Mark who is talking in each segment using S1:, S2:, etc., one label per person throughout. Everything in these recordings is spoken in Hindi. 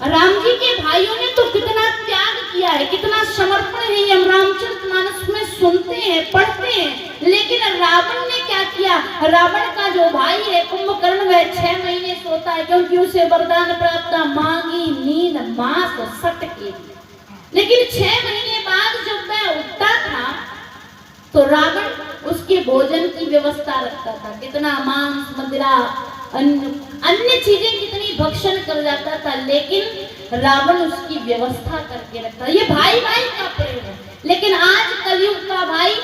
S1: राम जी के भाइयों ने तो कितना त्याग किया है, कितना समर्पण है, हम रामचरितमानस में सुनते हैं, पढ़ते हैं। लेकिन रावण ने क्या किया? रावण का जो भाई है कुंभकर्ण, वह 6 महीने सोता है, क्योंकि उसे वरदान प्राप्त था, मांगी नींद मास सट के। लेकिन 6 महीने बाद जब वह उठता था तो रावण उसके भोजन की व्यवस्था रखता था। कितना मांस मदिरा अन्य चीजें कितनी भक्षण कर जाता था, लेकिन रावण उसकी व्यवस्था करके रखता। ये भाई भाई का प्रेम है। लेकिन आज कलयुग का भाई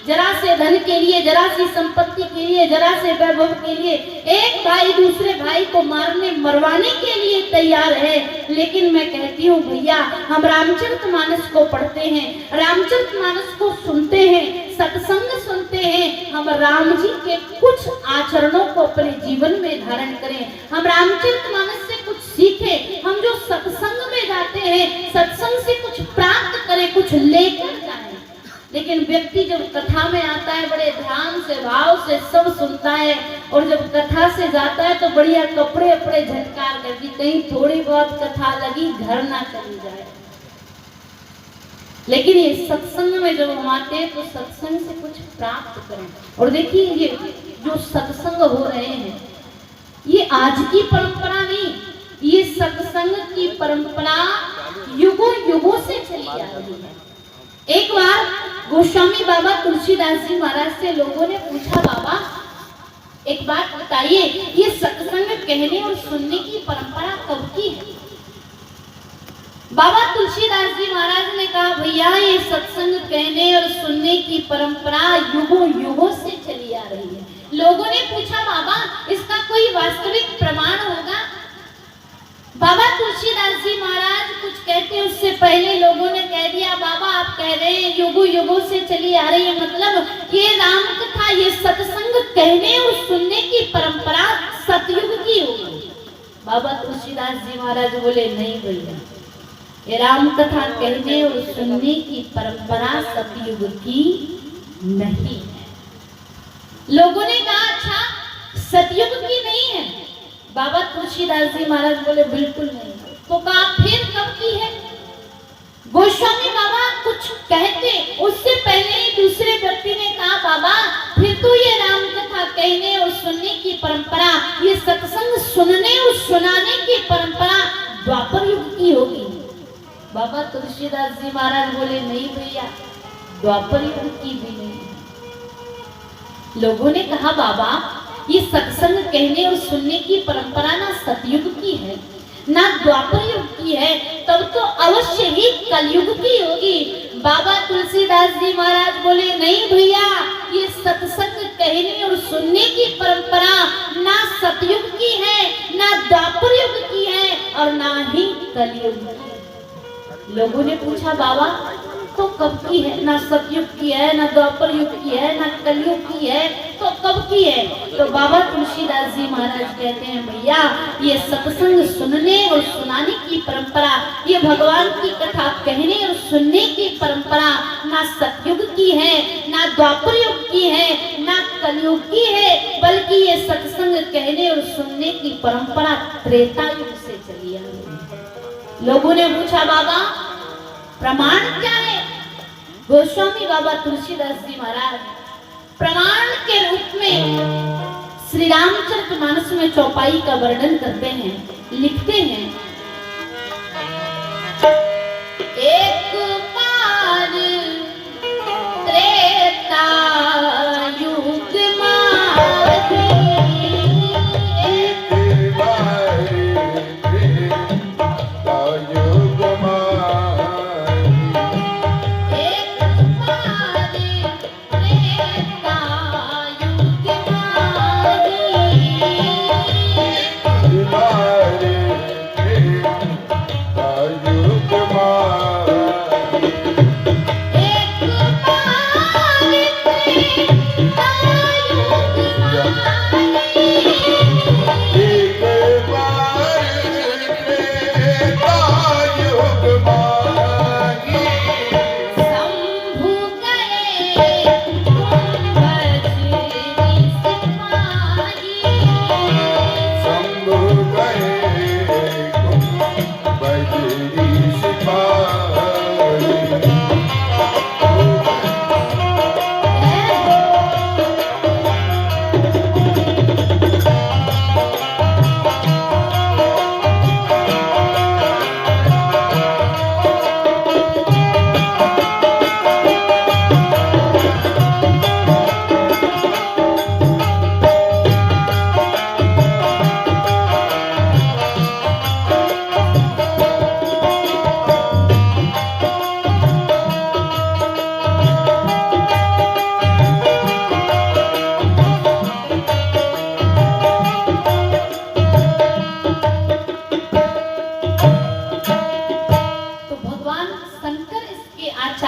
S1: जरा से धन के लिए, जरा सी संपत्ति के लिए, जरा से वैभव के लिए एक भाई दूसरे भाई को मारने मरवाने के लिए तैयार है। लेकिन मैं कहती हूँ भैया, हम रामचरितमानस को पढ़ते हैं, रामचरितमानस को सुनते हैं, सत्संग सुनते हैं, हम राम जी के कुछ आचरणों को अपने जीवन में धारण करें, हम रामचरितमानस से कुछ सीखें, हम जो सत्संग में जाते हैं सत्संग से कुछ प्राप्त करें, कुछ लेकर जाएं। लेकिन व्यक्ति जब कथा में आता है बड़े ध्यान से भाव से सब सुनता है, और जब कथा से जाता है तो बढ़िया कपड़े अपने झटकार करती, कहीं थोड़ी बहुत कथा लगी घर ना चली जाए। लेकिन ये सत्संग में जब हम आते हैं तो सत्संग से कुछ प्राप्त करें। और देखिए ये जो सत्संग हो रहे हैं ये आज की परंपरा नहीं, ये सत्संग की परंपरा युगों युगों से चली आ रही है। एक बार गोस्वामी बाबा तुलसीदास जी महाराज से लोगों ने पूछा, बाबा एक बात बताइए, ये सत्संग कहने और सुनने की परंपरा कब की है? बाबा तुलसीदास जी महाराज ने कहा, भैया ये सत्संग कहने और सुनने की परंपरा युगों युगों से चली आ रही है। लोगों ने पूछा, बाबा इसका कोई वास्तविक प्रमाण होगा? बाबा तुलसीदास जी महाराज कुछ कहते उससे पहले लोगों ने कह दिया, बाबा आप कह रहे हैं युगों युगों से चली आ रही है, मतलब ये राम कथा, ये सत्संग कहने और सुनने की परंपरा सतयुग की होगी। बाबा तुलसीदास जी महाराज बोले, नहीं भैया, ये राम कथा कहने और सुनने की परंपरा सतयुग की नहीं है। लोगों ने कहा, अच्छा सतयुग की नहीं है? बाबा तुलसीदास जी महाराज बोले, बिल्कुल नहीं। तो कहा फिर कब की है? गोस्वामी बाबा कुछ कहते उससे पहले ही दूसरे व्यक्ति ने कहा, बाबा फिर तो ये राम कथा कहने और सुनने की परंपरा, ये सत्संग सुनने और सुनाने की परंपरा द्वापर युग की होगी। बाबा तुलसीदास जी महाराज बोले, नहीं भैया, द्वापर युग की भी नहीं। लोगों ने कहा, बाबा ये सत्संग कहने और सुनने की परंपरा ना सतयुग की है ना द्वापर युग की है, तब तो अवश्य ही कलयुग की होगी। बाबा तुलसीदास जी महाराज बोले, नहीं भैया, ये सत्संग कहने और सुनने की परंपरा ना सतयुग की है, ना द्वापर युग की है, और ना ही कलयुग की। लोगों ने पूछा, बाबा तो कब की है? ना सतयुग की है, ना द्वापर युग की है, ना कलयुग की है, तो कब की है? तो बाबा तुलसीदास जी महाराज कहते हैं, भैया ये सत्संग सुनने और सुनाने की परंपरा, ये भगवान की कथा कहने और सुनने की परंपरा ना सतयुग की है, ना द्वापर युग की है, ना कलयुग की है, बल्कि ये सत्संग कहने और सुनने की परंपरा त्रेता युग से चली आ रही है। लोगों ने पूछा, बाबा प्रमाण क्या है? गोस्वामी बाबा तुलसीदास जी महाराज प्रमाण के रूप में श्री रामचरितमानस में चौपाई का वर्णन करते हैं, लिखते हैं, एक बार त्रेता युग माही, एक बार त्रेता युग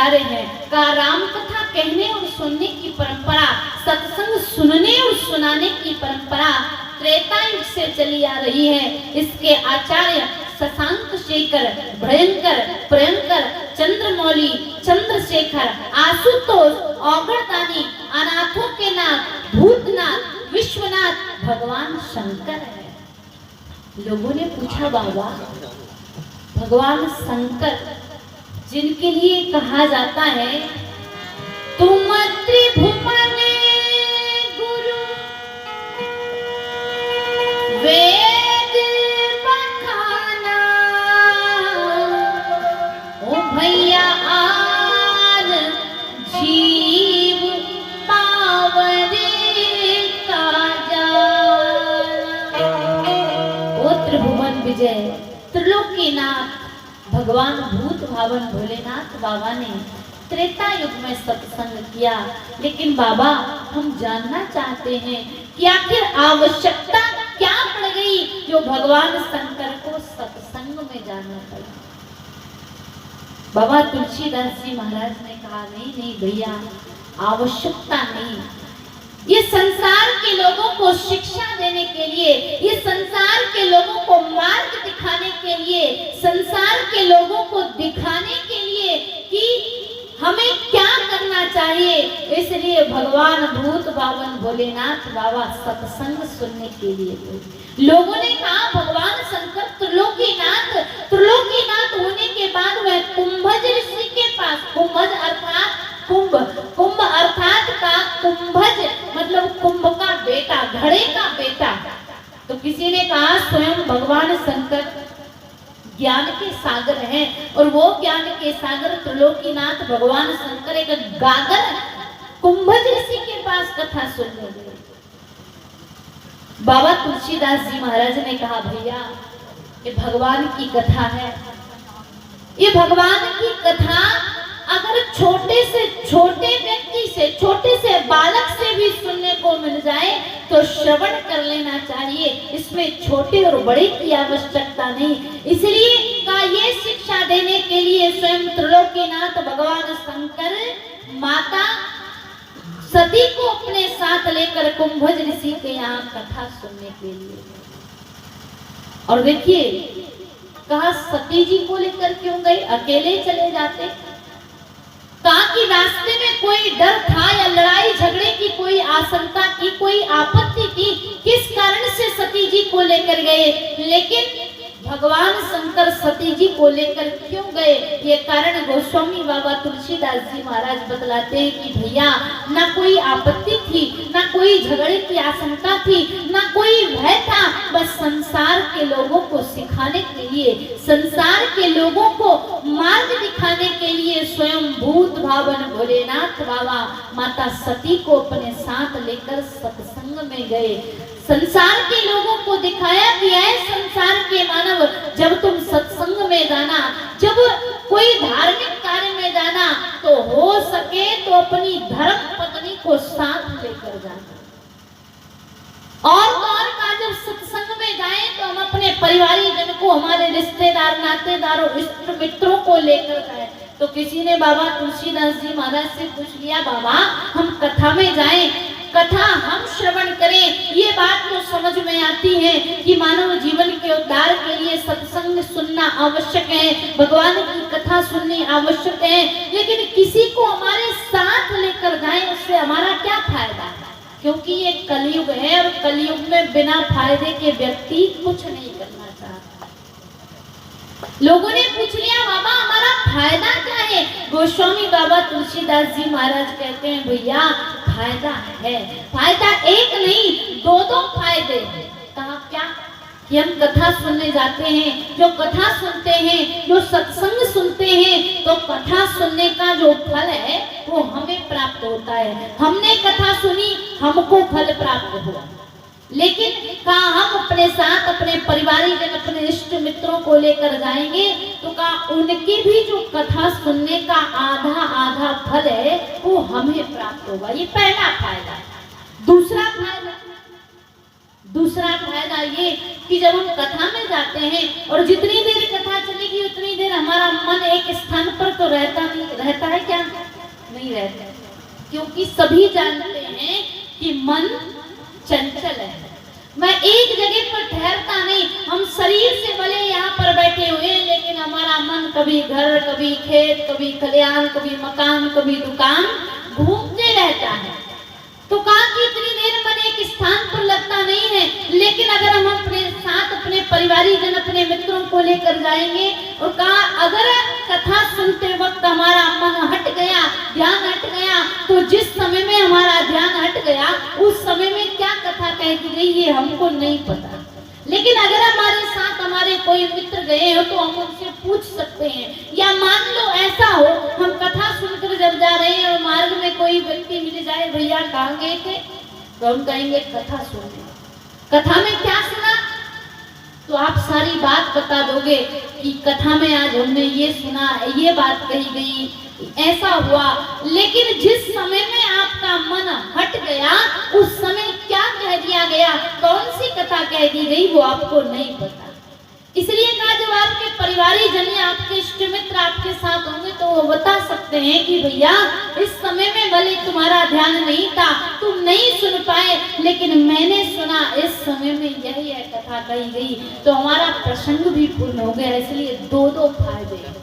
S1: आचार्य हैं। का राम कथा कहने और सुनने की परंपरा, सत्संग सुनने और सुनाने की परंपरा त्रेता युग से चली आ रही है। इसके आचार्य शशांक शेखर, भयंकर, प्रियंकर, चंद्रमौली, चंद्रशेखर, आशुतोष, औगड़दानी, अनाथों के नाथ, भूतनाथ, विश्वनाथ भगवान शंकर है। लोगों ने पूछा बाबा, भगवान शंकर जिनके लिए कहा जाता है तुम त्रिभुवन गुरु वेद बखाना, ओ भैया आज जीव पावरे का जाना। ओ त्रिभुवन विजय त्रिलोकीनाथ भगवान भूत भावन भोलेनाथ बाबा ने त्रेता युग में सत्संग किया। लेकिन बाबा हम जानना चाहते हैं कि आखिर आवश्यकता क्या पड़ गई जो भगवान शंकर को सत्संग में जाना पड़ा। बाबा तुलसीदास जी महाराज ने कहा नहीं नहीं भैया, आवश्यकता नहीं। ये संसार के लोगों को शिक्षा देने के लिए, ये संसार के लोगों को मार्ग दिखाने के लिए, संसार के लोगों को दिखाने के लिए कि हमें क्या करना चाहिए, इसलिए भगवान भूत बावन भोलेनाथ बाबा सत्संग सुनने के लिए थे। लोगों ने कहा भगवान शंकर त्रिलोकीनाथ, त्रिलोकीनाथ होने के बाद वह कुंभज ऋषि के पास, कुंभज अर्थात कुंभ, कुंभ अर्थात का कुंभज मतलब कुंभ का बेटा, घड़े का बेटा। तो किसी ने कहा स्वयं भगवान शंकर ज्ञान के सागर हैं और वो ज्ञान के सागर त्रिलोकीनाथ भगवान शंकर एक गागर कुंभज ऋषि के पास कथा सुनने गए। बाबा तुलसीदास जी महाराज ने कहा भैया ये भगवान की कथा है, ये भगवान की कथा अगर छोटे से छोटे व्यक्ति से, छोटे से बालक से भी सुनने को मिल जाए तो श्रवण कर लेना चाहिए। इसमें छोटे और बड़े की आवश्यकता नहीं। इसलिए का ये शिक्षा देने के लिए स्वयं त्रिलोकीनाथ भगवान शंकर माता सती को अपने साथ लेकर कुंभज ऋषि के यहाँ कथा सुनने के लिए। और देखिए कहा सती जी को लेकर क्यों गए, अकेले चले जाते। कहा कि रास्ते में कोई डर था या लड़ाई झगड़े की कोई आशंका की, कोई आपत्ति थी, किस कारण से सती जी को लेकर गए। लेकिन भगवान शंकर सती जी को लेकर क्यों गए, ये कारण गोस्वामी बाबा तुलसीदास जी महाराज बतलाते हैं कि भैया ना कोई आपत्ति थी, ना कोई झगड़े की आशंका थी, ना कोई भय था, बस संसार के लोगों को सिखाने के लिए, संसार के लोगों को मार्ग दिखाने के लिए स्वयं भूत भावन भोलेनाथ बाबा माता सती को अपने साथ लेकर सत्संग में गए। संसार के लोगों को दिखाया गया है संसार के मानव, जब तुम सत्संग में जाना, जब कोई धार्मिक कार्य में जाना तो हो सके तो अपनी धर्म पत्नी को साथ लेकर जाना। और का जब सत्संग में जाए तो हम अपने परिवारी जन को, हमारे रिश्तेदार नातेदारों इष्ट मित्रों को लेकर जाए। तो किसी ने बाबा तुलसीदास जी महाराज से पूछ लिया बाबा हम कथा में जाएं, कथा हम श्रवण करें, ये बात तो समझ में आती है कि मानव जीवन के उद्धार के लिए सत्संग सुनना आवश्यक है, भगवान की कथा सुननी आवश्यक है, लेकिन किसी को हमारे साथ लेकर जाएं उससे हमारा क्या फायदा है, क्योंकि ये कलयुग है और कलयुग में बिना फायदे के व्यक्ति कुछ नहीं करना चाहता। लोगों ने पूछ लिया बाबा हमारा फायदा क्या है। गोस्वामी बाबा तुलसीदास जी महाराज कहते हैं भैया फायदा है, फायदा एक नहीं दो दो फायदे हैं। कहा क्या कि हम कथा सुनने जाते हैं, जो कथा सुनते हैं, जो सत्संग सुनते हैं, तो कथा सुनने का जो फल है वो हमें प्राप्त होता है। हमने कथा सुनी हमको फल प्राप्त हुआ, लेकिन कहा हम अपने साथ अपने परिवारीजन अपने इष्ट मित्रों को लेकर जाएंगे तो कहा उनकी भी जो कथा सुनने का आधा आधा फल है वो हमें प्राप्त होगा। ये पहला फायदा। दूसरा फायदा, दूसरा फायदा ये कि जब हम कथा में जाते हैं और जितनी देर कथा चलेगी उतनी देर हमारा मन एक स्थान पर तो रहता नहीं, रहता है क्या? नहीं रहता, क्योंकि सभी जानते हैं कि मन चंचल है। मैं एक जगह पर ठहरता नहीं। हम शरीर से भले यहाँ पर बैठे हुए हैं, लेकिन हमारा मन कभी घर, कभी खेत, कभी खलिहान, कभी मकान, कभी दुकान घूमते रहता है। तो कहा कि इतनी देर मन एक स्थान पर लगता नहीं है, लेकिन अगर हम अपने साथ अपने परिवारीजन, अपने मित्रों को लेकर जाएंगे और कहा अगर कथा सुनते वक्त हमारा मन हट गया, ध्यान हट गया, तो जिस समय में हमारा ध्यान हट गया उस समय में क्या कथा कह दी गई ये हमको नहीं पता। लेकिन अगर हमारे साथ हमारे कोई मित्र गए हो तो हम उनसे पूछ सकते हैं। या मान लो ऐसा हो हम कथा सुनकर जब जा रहे हैं और मार्ग में कोई व्यक्ति मिल जाए, भैया कहाँ गए थे, तो हम कहेंगे कथा सुनने। कथा में क्या सुना? तो आप सारी बात बता दोगे कि कथा में आज हमने ये सुना, ये बात कही गई, ऐसा हुआ। लेकिन जिस समय में आपका मन हट गया उस समय क्या कह दिया गया, कौन सी कथा कह दी गई वो आपको नहीं पता। इसलिए कहा जब आपके परिवारी जन या आपके इष्ट मित्र आपके साथ होंगे तो वो बता सकते हैं कि भैया इस समय में भले तुम्हारा ध्यान नहीं था, तुम नहीं सुन पाए, लेकिन मैंने सुना इस समय में यही कथा कही गई, तो हमारा प्रसंग भी पूर्ण हो गया। इसलिए दो फायदे।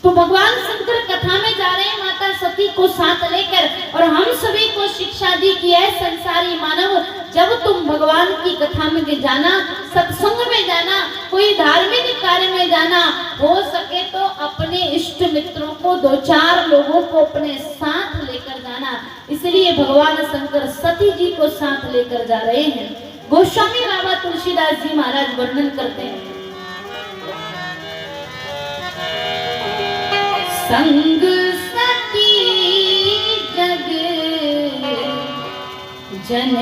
S1: तो भगवान शंकर कथा में जा रहे हैं माता सती को साथ लेकर, और हम सभी को शिक्षा दी कि है संसारी मानव, जब तुम भगवान की कथा में जाना, सत्संग में जाना, कोई धार्मिक कार्य में जाना, हो सके तो अपने इष्ट मित्रों को, 2-4 लोगों को अपने साथ लेकर जाना। इसलिए भगवान शंकर सती जी को साथ लेकर जा रहे हैं। गोस्वामी बाबा तुलसीदास जी महाराज वर्णन करते हैं, संग सती जग जन